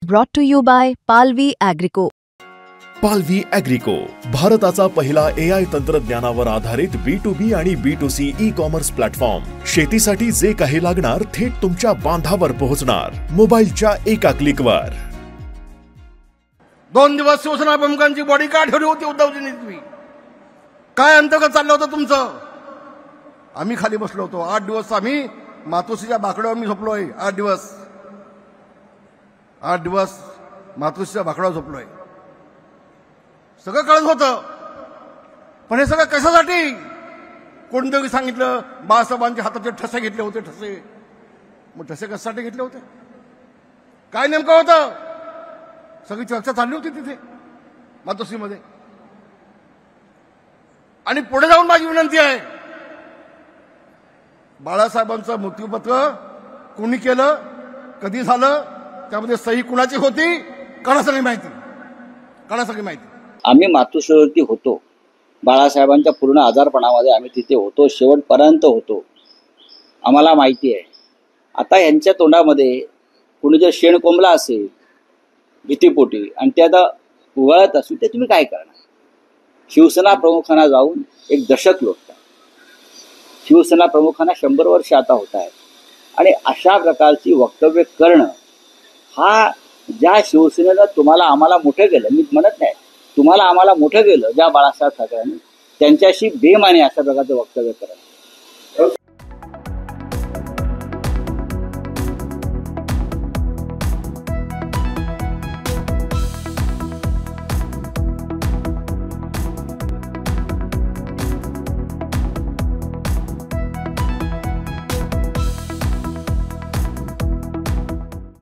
Brought to you by Palvi Agrico. पालवी ॲग्रिको, भारताचा पहिला AI तंत्रज्ञानावर आधारित B2B आणि B2C ई-कॉमर्स प्लॅटफॉर्म. शेतीसाठी जे काही लागणार थेट तुमच्या बांधावर पोहोचणार, मोबाईलच्या एका क्लिकवर. 2 दिवस शिवसेना प्रमुखांची बॉडी का ठेवली होती उद्धवजींनी? तुम्ही काय अंतर्गत चाललं होतं तुमचं? आम्ही खाली बसलो होतो. 8 दिवस आम्ही मातोश्रीच्या बाकड्यावर मी झोपलोय. 8 दिवस मातोश्रीच्या बाकड्यावर झोपलोय. सगळं कळत होतं, पण हे सगळं कशासाठी? कोणतरी सांगितलं बाळासाहेबांच्या हाताचे ठसे घेतले होते. ठसे, मग ठसे कशासाठी घेतले होते? काय नेमकं होतं? सगळी चर्चा चालली होती तिथे मातोश्रीमध्ये. आणि पुढे जाऊन माझी विनंती आहे, बाळासाहेबांचं मृत्यूपत्र कोणी केलं, कधी झालं, त्यामध्ये सही कुणाची होती, कोणासाठी माहिती. आम्ही मातोश्रीवरती होतो. बाळासाहेबांच्या पूर्ण आजारपणामध्ये आम्ही तिथे होतो, शेवटपर्यंत होतो. आम्हाला माहिती आहे. आता यांच्या तोंडामध्ये कुणी जर शेण कोंबला असेल भीतीपोटी आणि ते आता उगाळत असेल, ते तुम्ही काय करणार? शिवसेना प्रमुखांना जाऊन एक दशक लोटतात. शिवसेना प्रमुखांना 100 वर्ष आता होत आहेत. आणि अशा प्रकारची वक्तव्य करणं, हा ज्या शिवसेनेनं तुम्हाला आम्हाला मोठं केलं, मी म्हणत नाही, तुम्हाला आम्हाला मोठं केलं ज्या बाळासाहेब ठाकरेंनी, त्यांच्याशी बेमानी अशा प्रकारचं वक्तव्य करत.